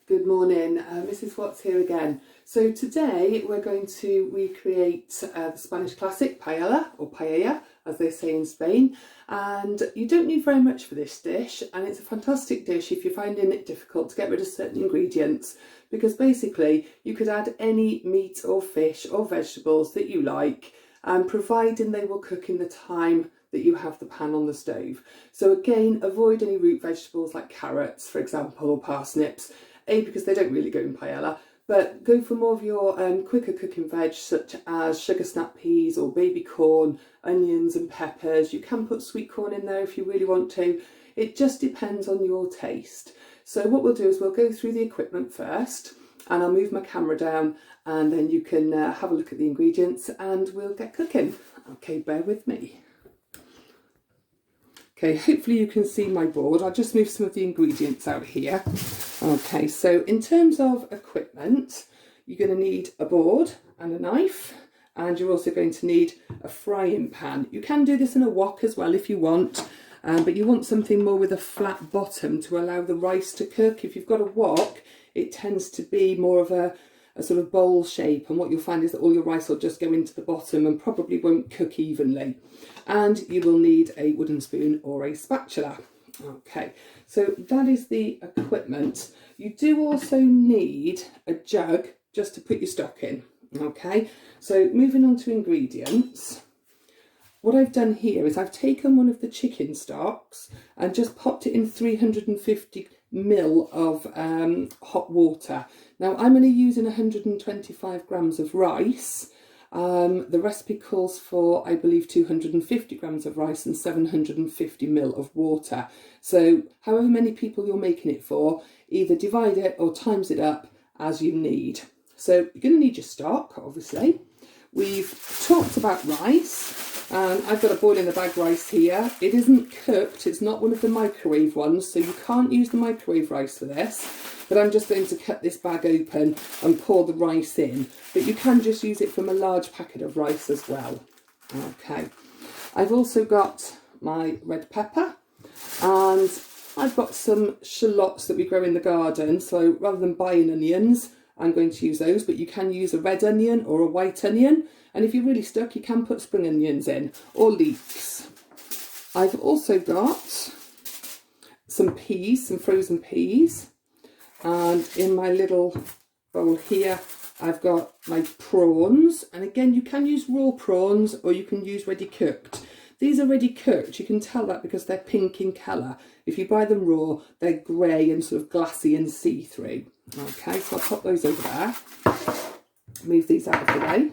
Good morning, Mrs. Watts here again. So today we're going to recreate the Spanish classic paella, or paella as they say in Spain, and you don't need very much for this dish, and it's a fantastic dish if you're finding it difficult to get rid of certain ingredients, because basically you could add any meat or fish or vegetables that you like, and providing they will cook in the time that you have the pan on the stove. So again, avoid any root vegetables like carrots, for example, or parsnips, because they don't really go in paella, but go for more of your quicker cooking veg, such as sugar snap peas or baby corn, onions and peppers. You can put sweet corn in there if you really want to. It just depends on your taste. So what we'll do is we'll go through the equipment first, and I'll move my camera down, and then you can have a look at the ingredients and we'll get cooking. Okay, bear with me. Okay, hopefully you can see my board. I'll just move some of the ingredients out here. Okay, so in terms of equipment, you're going to need a board and a knife, and you're also going to need a frying pan. You can do this in a wok as well if you want, but you want something more with a flat bottom to allow the rice to cook. If you've got a wok, it tends to be more of a sort of bowl shape, and what you'll find is that all your rice will just go into the bottom and probably won't cook evenly. And you will need a wooden spoon or a spatula. Okay, so that is the equipment. You do also need a jug just to put your stock in. Okay, so moving on to ingredients. What I've done here is I've taken one of the chicken stocks and just popped it in 350 ml of hot water. Now I'm only using 125 grams of rice. The recipe calls for, I believe, 250 grams of rice and 750 ml of water. So however many people you're making it for, either divide it or times it up as you need. So you're going to need your stock, obviously. We've talked about rice. I've got a boil in the bag rice here. It isn't cooked, it's not one of the microwave ones, so you can't use the microwave rice for this. But I'm just going to cut this bag open and pour the rice in. But you can just use it from a large packet of rice as well. Okay. I've also got my red pepper, and I've got some shallots that we grow in the garden. So rather than buying onions, I'm going to use those, but you can use a red onion or a white onion. And if you're really stuck, you can put spring onions in, or leeks. I've also got some peas, some frozen peas. And in my little bowl here, I've got my prawns. And again, you can use raw prawns or you can use ready cooked. These are ready cooked. You can tell that because they're pink in colour. If you buy them raw, they're grey and sort of glassy and see-through. Okay, so I'll pop those over there. Move these out of the way.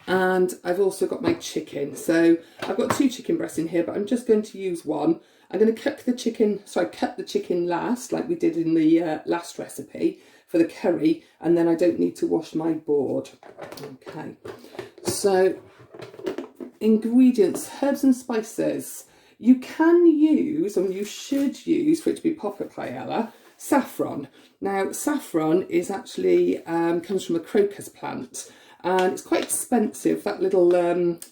And I've also got my chicken. So I've got 2 chicken breasts in here, but I'm just going to use one. I'm going to cut the chicken last, like we did in the last recipe for the curry, and then I don't need to wash my board. Okay, so ingredients, herbs and spices. You can use, and you should use for it to be proper paella, saffron. Now, saffron is actually comes from a crocus plant. And it's quite expensive. That little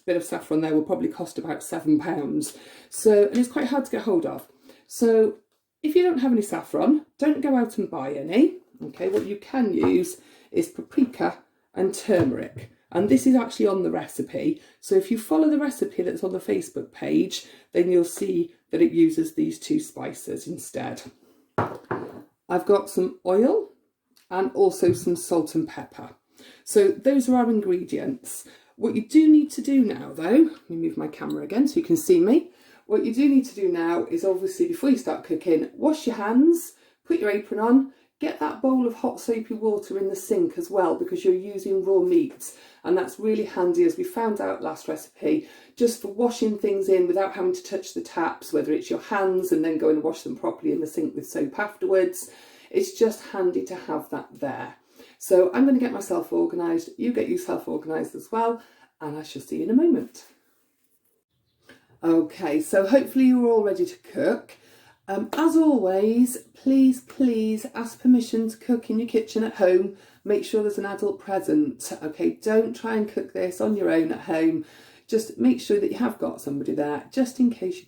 bit of saffron there will probably cost about £7. So, and it's quite hard to get hold of. So if you don't have any saffron, don't go out and buy any. Okay, what you can use is paprika and turmeric. And this is actually on the recipe. So if you follow the recipe that's on the Facebook page, then you'll see that it uses these 2 spices instead. I've got some oil and also some salt and pepper. So those are our ingredients. What you do need to do now, though, let me move my camera again so you can see me. What you do need to do now is, obviously, before you start cooking, wash your hands, put your apron on, get that bowl of hot soapy water in the sink as well, because you're using raw meats, and that's really handy, as we found out last recipe, just for washing things in without having to touch the taps, whether it's your hands and then go and wash them properly in the sink with soap afterwards. It's just handy to have that there. So I'm going to get myself organised, you get yourself organised as well, and I shall see you in a moment. Okay, so hopefully you're all ready to cook. As always, please ask permission to cook in your kitchen at home. Make sure there's an adult present. Okay, don't try and cook this on your own at home. just make sure that you have got somebody there, just in case you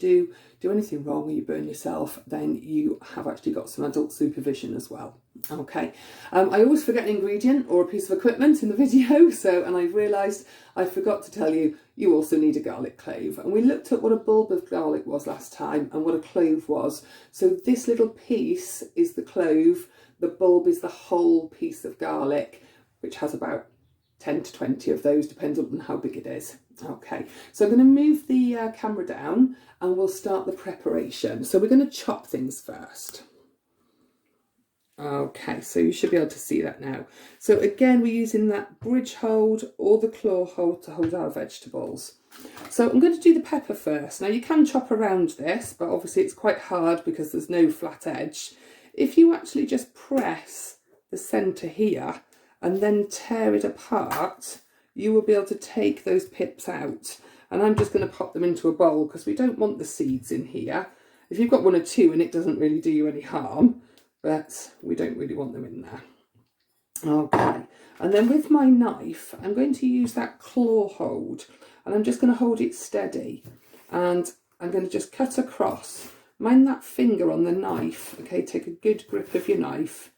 do anything wrong or you burn yourself, then you have actually got some adult supervision as well. Okay, I always forget an ingredient or a piece of equipment in the video, and I realised I forgot to tell you, you also need a garlic clove. And we looked at what a bulb of garlic was last time and what a clove was. So this little piece is the clove, the bulb is the whole piece of garlic, which has about 10 to 20 of those, depending on how big it is. Okay, so I'm going to move the camera down and we'll start the preparation. So we're going to chop things first. Okay, so you should be able to see that now. So again, we're using that bridge hold or the claw hold to hold our vegetables. So I'm going to do the pepper first. Now you can chop around this, but obviously it's quite hard because there's no flat edge. If you actually just press the centre here and then tear it apart, you will be able to take those pips out. And I'm just going to pop them into a bowl because we don't want the seeds in here. If you've got one or two and it doesn't really do you any harm, but we don't really want them in there. Okay, and then with my knife, I'm going to use that claw hold and I'm just going to hold it steady and I'm going to just cut across. Mind that finger on the knife, okay, take a good grip of your knife.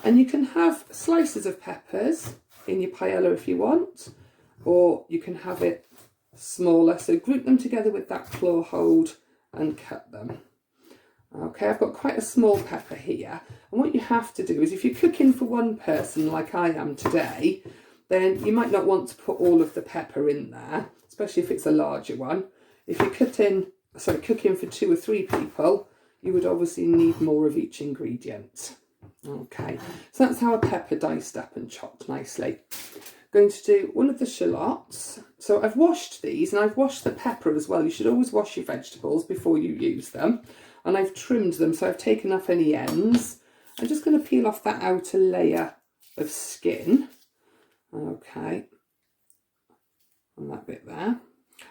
And you can have slices of peppers in your paella if you want, or you can have it smaller. So group them together with that claw hold and cut them. Okay, I've got quite a small pepper here. And what you have to do is if you're cooking for one person like I am today, then you might not want to put all of the pepper in there, especially if it's a larger one. If you're cooking for 2 or 3 people, you would obviously need more of each ingredient. Okay, so that's how a pepper diced up and chopped nicely. Going to do one of the shallots. So I've washed these and I've washed the pepper as well. You should always wash your vegetables before you use them. And I've trimmed them, so I've taken off any ends. I'm just going to peel off that outer layer of skin. Okay, and that bit there.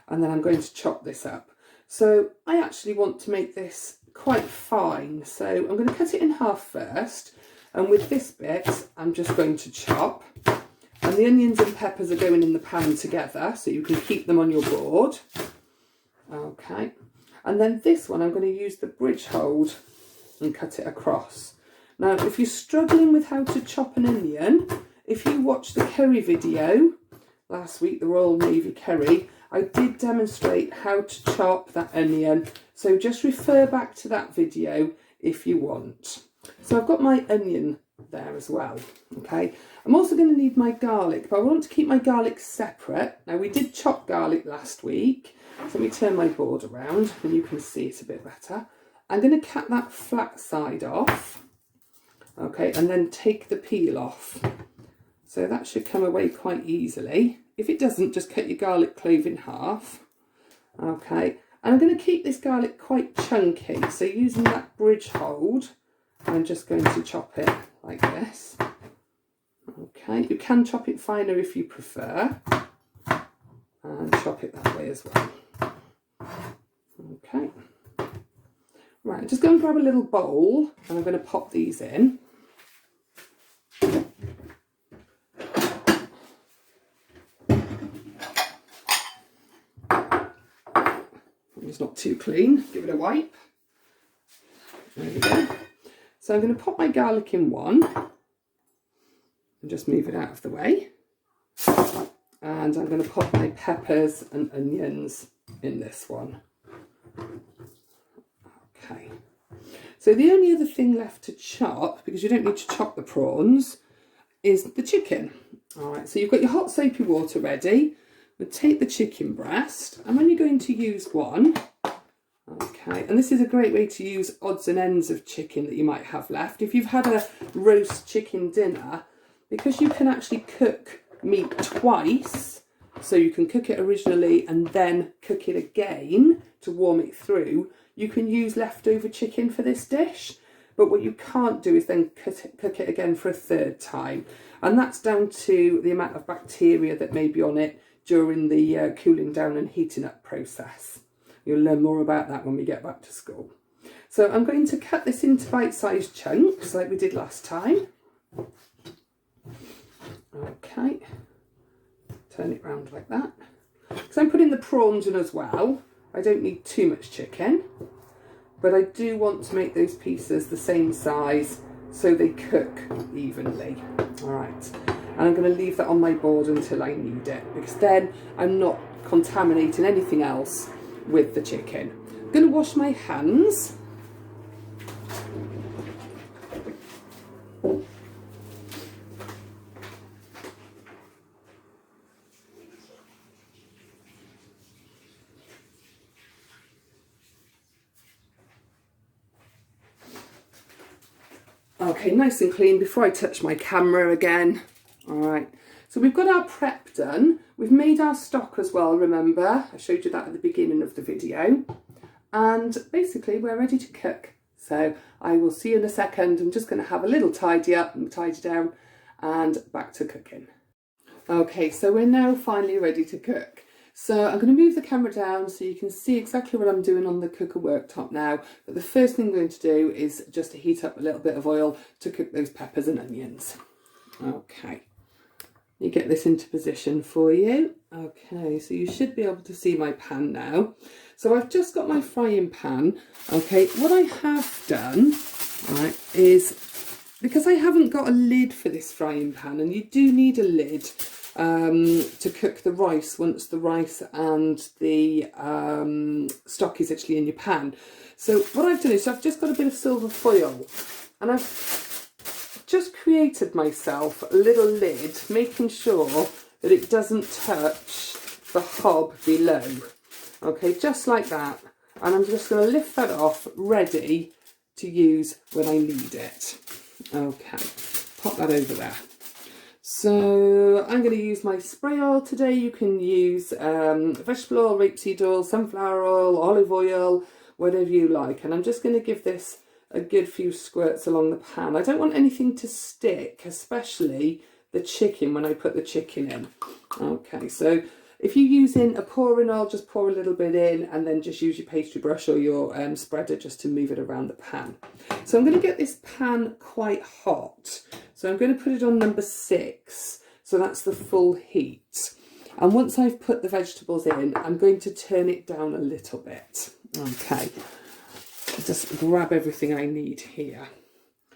And then I'm going to chop this up. So I actually want to make this quite fine. So I'm going to cut it in half first. And with this bit, I'm just going to chop. And the onions and peppers are going in the pan together, so you can keep them on your board. Okay. And then this one, I'm going to use the bridge hold and cut it across. Now, if you're struggling with how to chop an onion, if you watched the curry video last week, the Royal Navy curry, I did demonstrate how to chop that onion. So just refer back to that video if you want. So I've got my onion there as well. Okay. I'm also going to need my garlic, but I want to keep my garlic separate. Now, we did chop garlic last week. So let me turn my board around and you can see it a bit better. I'm going to cut that flat side off, okay, and then take the peel off. So that should come away quite easily. If it doesn't, just cut your garlic clove in half, okay. And I'm going to keep this garlic quite chunky, so using that bridge hold, I'm just going to chop it like this. Okay, you can chop it finer if you prefer, and chop it that way as well. Okay, right, just go and grab a little bowl and I'm going to pop these in. It's not too clean, give it a wipe. There we go. So I'm going to pop my garlic in one and just move it out of the way. And I'm going to pop my peppers and onions in this one. Okay, so the only other thing left to chop, because you don't need to chop the prawns, is the chicken. All right, so you've got your hot soapy water ready. We'll take the chicken breast. I'm only going to use one. Okay, and this is a great way to use odds and ends of chicken that you might have left. If you've had a roast chicken dinner, because you can actually cook meat twice, so you can cook it originally and then cook it again to warm it through, you can use leftover chicken for this dish. But what you can't do is then cook it again for a third time. And that's down to the amount of bacteria that may be on it during the cooling down and heating up process. You'll learn more about that when we get back to school. So I'm going to cut this into bite-sized chunks like we did last time. Okay, turn it round like that. Because I'm putting the prawns in as well, I don't need too much chicken, but I do want to make those pieces the same size so they cook evenly. All right, and I'm going to leave that on my board until I need it, because then I'm not contaminating anything else with the chicken. I'm going to wash my hands. Okay, nice and clean before I touch my camera again. All right, so we've got our prep done. We've made our stock as well, remember? I showed you that at the beginning of the video. And basically we're ready to cook. So I will see you in a second. I'm just going to have a little tidy up and tidy down and back to cooking. Okay, so we're now finally ready to cook. So I'm going to move the camera down so you can see exactly what I'm doing on the cooker worktop now. But the first thing I'm going to do is just to heat up a little bit of oil to cook those peppers and onions. Okay, you get this into position for you. Okay, so you should be able to see my pan now. So I've just got my frying pan. Okay, what I have done, right, is because I haven't got a lid for this frying pan, and you do need a lid to cook the rice once the rice and the stock is actually in your pan. So what I've done is I've just got a bit of silver foil, and I've just created myself a little lid, making sure that it doesn't touch the hob below. Okay, just like that. And I'm just going to lift that off, ready to use when I need it. Okay, pop that over there. So I'm going to use my spray oil today. You can use vegetable oil, rapeseed oil, sunflower oil, olive oil, whatever you like. And I'm just going to give this a good few squirts along the pan. I don't want anything to stick, especially the chicken when I put the chicken in. Okay, so if you're using a pouring oil, just pour a little bit in and then just use your pastry brush or your spreader just to move it around the pan. So I'm going to get this pan quite hot. So I'm going to put it on number 6. So that's the full heat. And once I've put the vegetables in, I'm going to turn it down a little bit. Okay. Just grab everything I need here.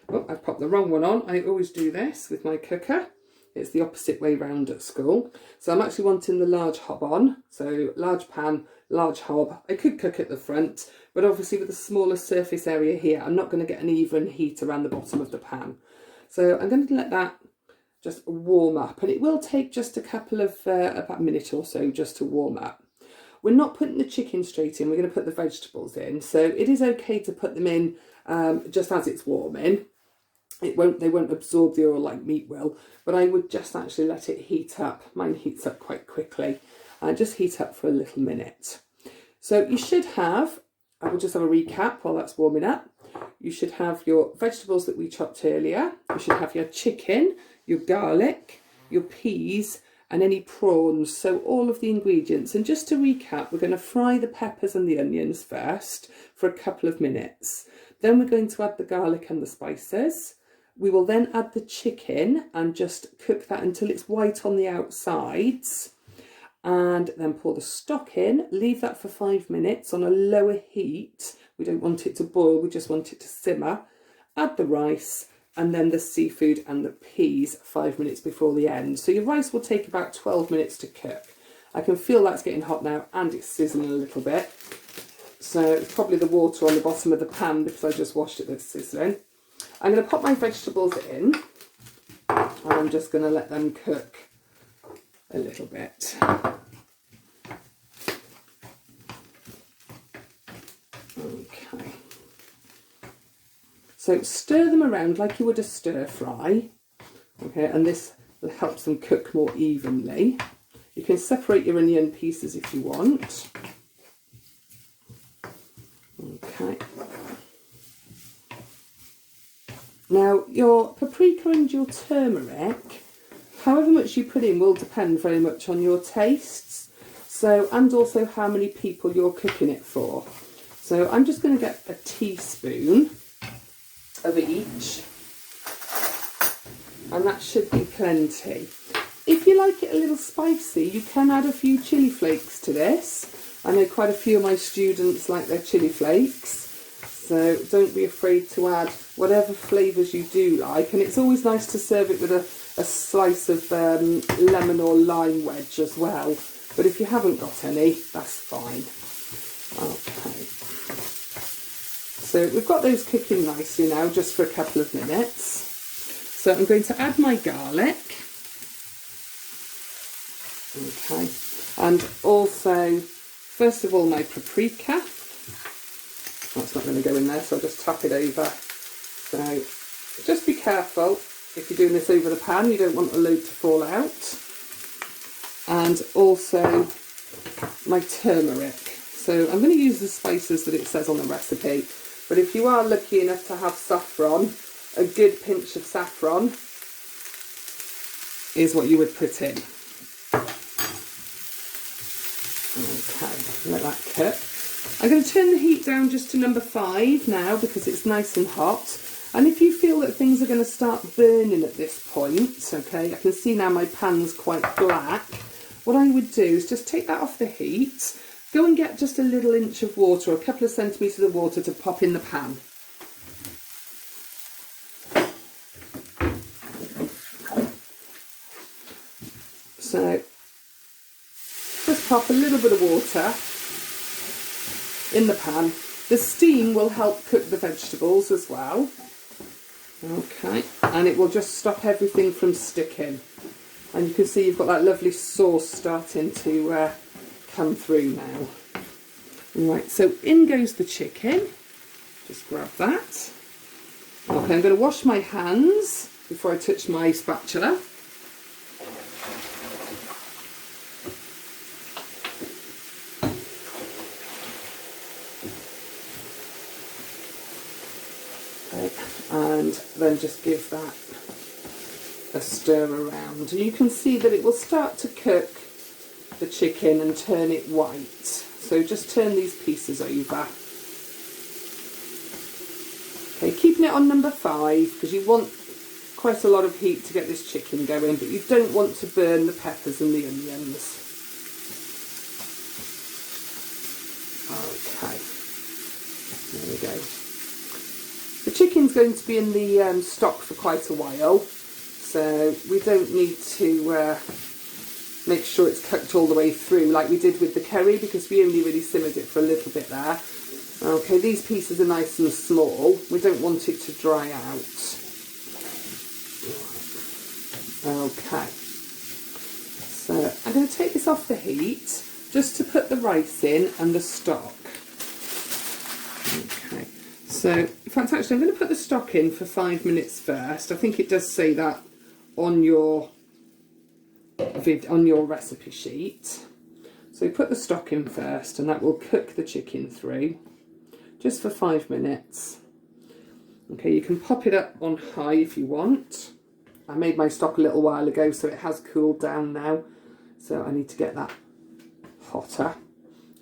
Oh, I popped the wrong one on. I always do this with my cooker. It's the opposite way round at school. So I'm actually wanting the large hob on. So large pan, large hob. I could cook at the front, but obviously with the smaller surface area here, I'm not going to get an even heat around the bottom of the pan. So I'm going to let that just warm up, and it will take just a couple of, about a minute or so just to warm up. We're not putting the chicken straight in, we're going to put the vegetables in. So it is okay to put them in just as it's warming. They won't absorb the oil like meat will, but I would just actually let it heat up. Mine heats up quite quickly. Just heat up for a little minute. So you should have, I will just have a recap while that's warming up. You should have your vegetables that we chopped earlier. You should have your chicken, your garlic, your peas, and any prawns. So all of the ingredients. And just to recap, we're going to fry the peppers and the onions first for a couple of minutes. Then we're going to add the garlic and the spices. We will then add the chicken and just cook that until it's white on the outsides. And then pour the stock in, leave that for 5 minutes on a lower heat. We don't want it to boil, we just want it to simmer. Add the rice and then the seafood and the peas 5 minutes before the end. So your rice will take about 12 minutes to cook. I can feel that's getting hot now and it's sizzling a little bit. So it's probably the water on the bottom of the pan because I just washed it that's sizzling. I'm going to pop my vegetables in and I'm just going to let them cook a little bit. Okay. So stir them around like you would a stir fry. Okay, and this will help them cook more evenly. You can separate your onion pieces if you want. Okay. Now your paprika and your turmeric, however much you put in will depend very much on your tastes. So, and also how many people you're cooking it for. So I'm just going to get a teaspoon of each. And that should be plenty. If you like it a little spicy, you can add a few chilli flakes to this. I know quite a few of my students like their chilli flakes. So don't be afraid to add whatever flavours you do like. And it's always nice to serve it with a slice of lemon or lime wedge as well. But if you haven't got any, that's fine. Okay. So we've got those cooking nicely now, just for a couple of minutes. So I'm going to add my garlic. Okay. And also, first of all, my paprika. That's not going to go in there, so I'll just tap it over. So just be careful if you're doing this over the pan, you don't want the load to fall out. And also my turmeric. So I'm going to use the spices that it says on the recipe, but if you are lucky enough to have saffron, a good pinch of saffron is what you would put in. Okay, let that cook. I'm going to turn the heat down just to number 5 now because it's nice and hot. And if you feel that things are going to start burning at this point, okay, I can see now my pan's quite black. What I would do is just take that off the heat, go and get just a little inch of water, or a couple of centimetres of water to pop in the pan. So just pop a little bit of water in the pan. The steam will help cook the vegetables as well. Okay, and it will just stop everything from sticking. And you can see you've got that lovely sauce starting to come through now. Right, so in goes the chicken. Just grab that. Okay, I'm going to wash my hands before I touch my spatula. And then just give that a stir around, and you can see that it will start to cook the chicken and turn it white. So just turn these pieces over. Okay, keeping it on number 5 because you want quite a lot of heat to get this chicken going, but you don't want to burn the peppers and the onions. Okay, there we go. The chicken's going to be in the stock for quite a while, so we don't need to make sure it's cooked all the way through like we did with the curry, because we only really simmered it for a little bit there. Okay, these pieces are nice and small. We don't want it to dry out. Okay, so I'm going to take this off the heat just to put the rice in and the stock. Okay. So, in fact, actually, I'm going to put the stock in for 5 minutes first. I think it does say that on your recipe sheet. So put the stock in first, and that will cook the chicken through just for 5 minutes. Okay, you can pop it up on high if you want. I made my stock a little while ago, so it has cooled down now. So I need to get that hotter.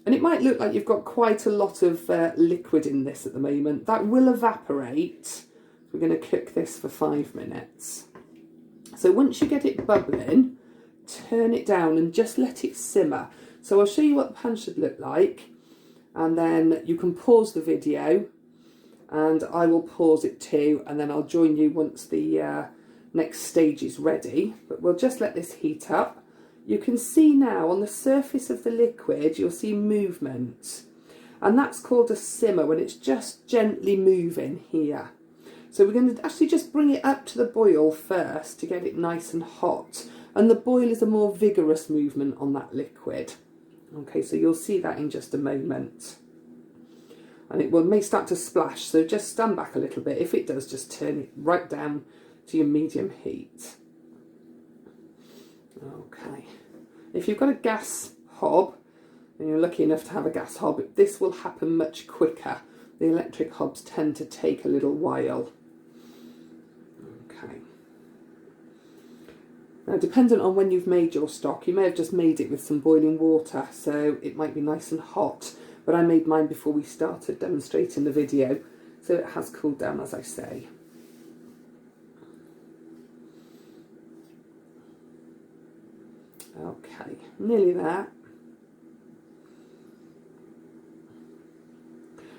And it might look like you've got quite a lot of liquid in this at the moment. That will evaporate. We're going to cook this for 5 minutes. So once you get it bubbling, turn it down and just let it simmer. So I'll show you what the pan should look like, and then you can pause the video and I will pause it too, and then I'll join you once the next stage is ready. But we'll just let this heat up. You can see now on the surface of the liquid, you'll see movement. And that's called a simmer, when it's just gently moving here. So we're going to actually just bring it up to the boil first to get it nice and hot. And the boil is a more vigorous movement on that liquid. Okay, so you'll see that in just a moment. And it may start to splash, so just stand back a little bit. If it does, just turn it right down to your medium heat. Okay, if you've got a gas hob and you're lucky enough to have a gas hob, this will happen much quicker. The electric hobs tend to take a little while. Okay. Now, dependent on when you've made your stock, you may have just made it with some boiling water, so it might be nice and hot, but I made mine before we started demonstrating the video, so it has cooled down, as I say. Okay, nearly there.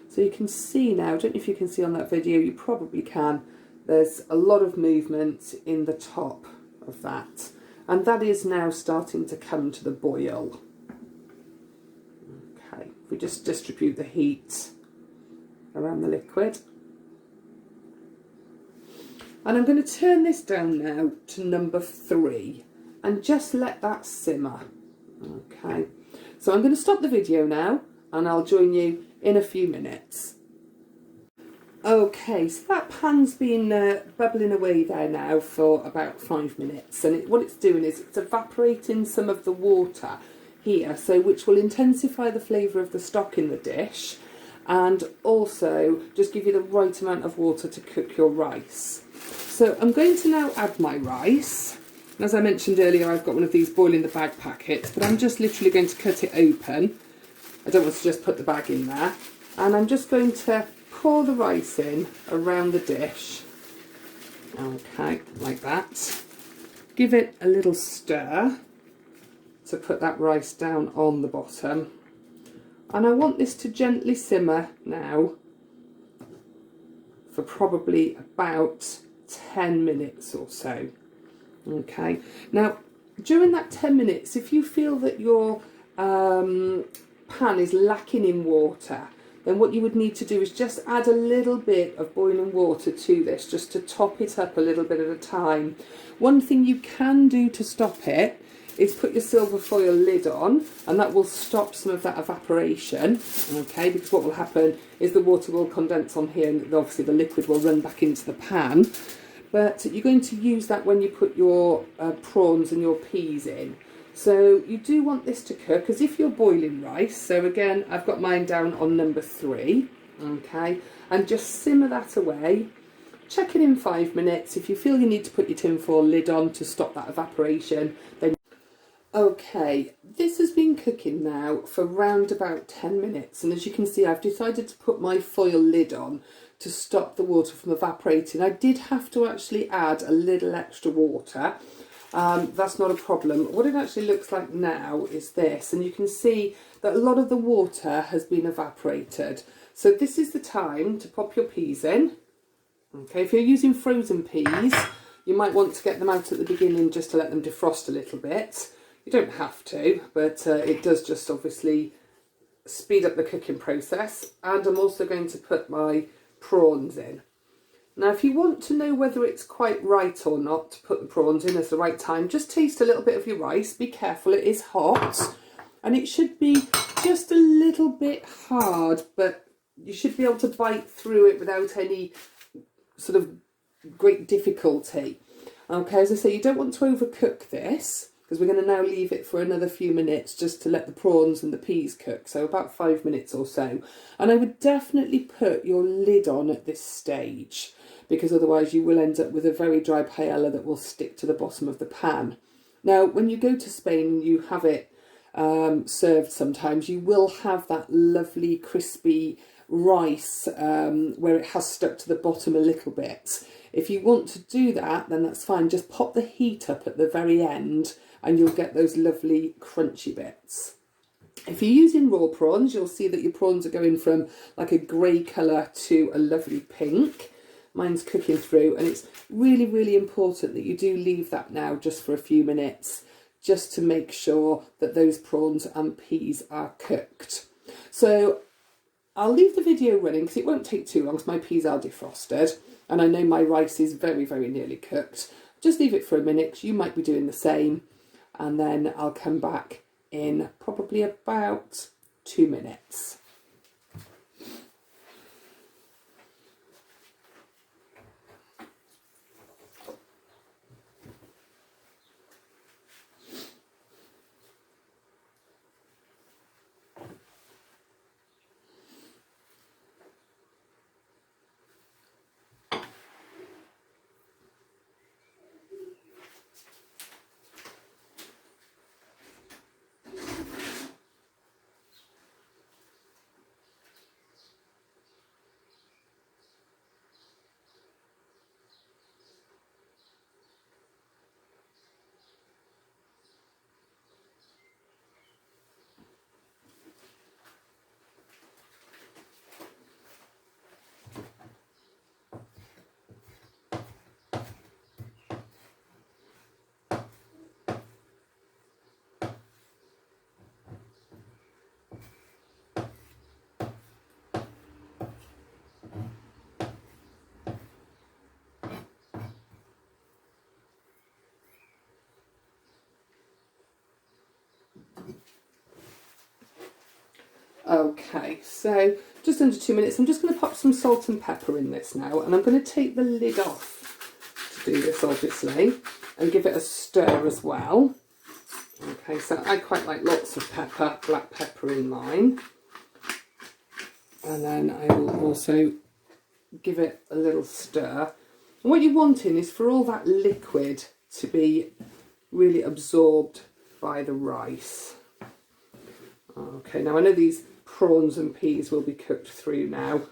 So you can see now, I don't know if you can see on that video, you probably can, there's a lot of movement in the top of that. And that is now starting to come to the boil. Okay, if we just distribute the heat around the liquid. And I'm going to turn this down now to number 3 and just let that simmer. Okay, so I'm going to stop the video now and I'll join you in a few minutes. Okay, so that pan's been bubbling away there now for about 5 minutes, and what it's doing is it's evaporating some of the water here, so which will intensify the flavour of the stock in the dish and also just give you the right amount of water to cook your rice. So I'm going to now add my rice. As I mentioned earlier, I've got one of these boil in the bag packets, but I'm just literally going to cut it open. I don't want to just put the bag in there. And I'm just going to pour the rice in around the dish. Okay, like that. Give it a little stir to put that rice down on the bottom. And I want this to gently simmer now for probably about 10 minutes or so. Okay, now during that 10 minutes, if you feel that your pan is lacking in water, then what you would need to do is just add a little bit of boiling water to this, just to top it up a little bit at a time. One thing you can do to stop it is put your silver foil lid on, and that will stop some of that evaporation, okay, because what will happen is the water will condense on here and obviously the liquid will run back into the pan. But you're going to use that when you put your prawns and your peas in. So you do want this to cook, because if you're boiling rice, so again, I've got mine down on number 3, okay, and just simmer that away. Check it in 5 minutes. If you feel you need to put your tinfoil lid on to stop that evaporation, then okay, this has been cooking now for round about 10 minutes, and as you can see, I've decided to put my foil lid on to stop the water from evaporating. I did have to actually add a little extra water. That's not a problem. What it actually looks like now is this, and you can see that a lot of the water has been evaporated. So this is the time to pop your peas in. Okay, if you're using frozen peas, you might want to get them out at the beginning just to let them defrost a little bit. You don't have to, but it does just obviously speed up the cooking process. And I'm also going to put my prawns in. Now, if you want to know whether it's quite right or not to put the prawns in as the right time, just taste a little bit of your rice. Be careful, it is hot, and it should be just a little bit hard, but you should be able to bite through it without any sort of great difficulty. Okay, as I say, you don't want to overcook this, because we're going to now leave it for another few minutes just to let the prawns and the peas cook, so about 5 minutes or so. And I would definitely put your lid on at this stage, because otherwise you will end up with a very dry paella that will stick to the bottom of the pan. Now, when you go to Spain and you have it served sometimes, you will have that lovely crispy rice where it has stuck to the bottom a little bit. If you want to do that, then that's fine. Just pop the heat up at the very end and you'll get those lovely crunchy bits. If you're using raw prawns, you'll see that your prawns are going from like a grey colour to a lovely pink. Mine's cooking through, and it's really, really important that you do leave that now just for a few minutes, just to make sure that those prawns and peas are cooked. So I'll leave the video running because it won't take too long, because my peas are defrosted and I know my rice is very, very nearly cooked. Just leave it for a minute, because you might be doing the same, and then I'll come back in probably about 2 minutes. Okay, so just under 2 minutes. I'm just going to pop some salt and pepper in this now, and I'm going to take the lid off to do this, obviously, and give it a stir as well. Okay, so I quite like lots of pepper, black pepper in mine. And then I will also give it a little stir. And what you're wanting is for all that liquid to be really absorbed by the rice. Okay, now I know these prawns and peas will be cooked through now,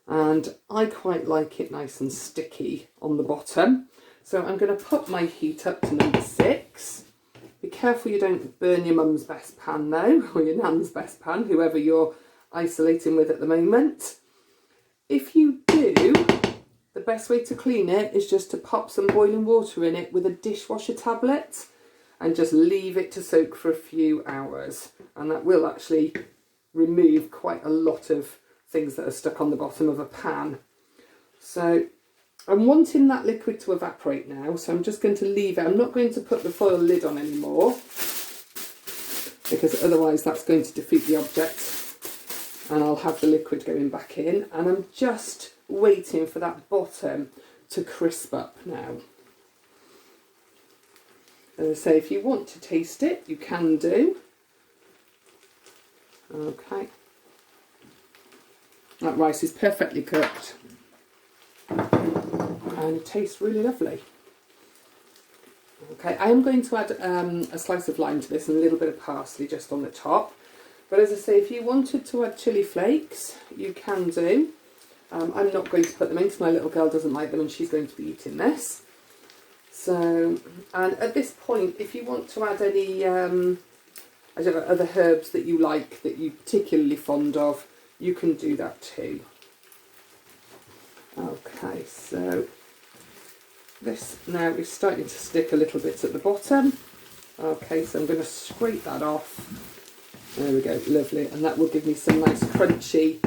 and I quite like it nice and sticky on the bottom. So I'm going to put my heat up to number 6. Be careful you don't burn your mum's best pan though, or your nan's best pan, whoever you're isolating with at the moment. If you do, the best way to clean it is just to pop some boiling water in it with a dishwasher tablet and just leave it to soak for a few hours, and that will actually remove quite a lot of things that are stuck on the bottom of a pan. So I'm wanting that liquid to evaporate now, so I'm just going to leave it. I'm not going to put the foil lid on anymore, because otherwise that's going to defeat the object and I'll have the liquid going back in. And I'm just waiting for that bottom to crisp up now. As I say, if you want to taste it, you can do. Okay. That rice is perfectly cooked and it tastes really lovely. Okay, I am going to add a slice of lime to this and a little bit of parsley just on the top. But as I say, if you wanted to add chilli flakes, you can do. I'm not going to put them in because my little girl doesn't like them and she's going to be eating this. So, and at this point, if you want to add any I don't know, other herbs that you like, that you're particularly fond of, you can do that too. Okay, so this now is starting to stick a little bit at the bottom. Okay, so I'm going to scrape that off. There we go, lovely. And that will give me some nice crunchy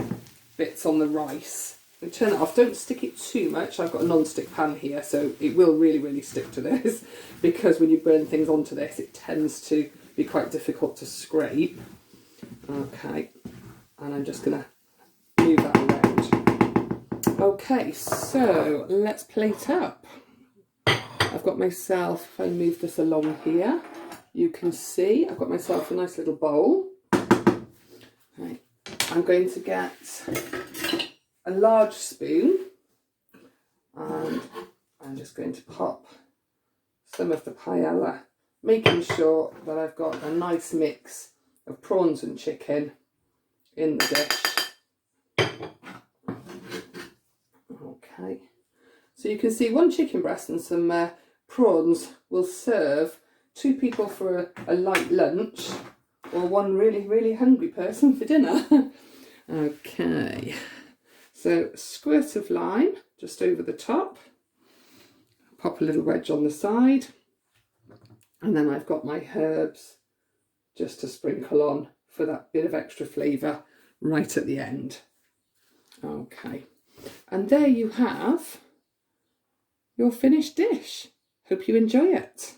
bits on the rice. And turn it off, don't stick it too much. I've got a non-stick pan here, so it will really, really stick to this, because when you burn things onto this, it tends to be quite difficult to scrape. Okay, and I'm just going to move that around. Okay, so let's plate up. I've got myself, if I move this along here, you can see I've got myself a nice little bowl. Right. I'm going to get a large spoon and I'm just going to pop some of the paella, making sure that I've got a nice mix of prawns and chicken in the dish. Okay, so you can see one chicken breast and some prawns will serve 2 people for a light lunch, or one really, really hungry person for dinner. Okay, so a squirt of lime just over the top, pop a little wedge on the side, and then I've got my herbs just to sprinkle on for that bit of extra flavour right at the end. Okay, and there you have your finished dish. Hope you enjoy it.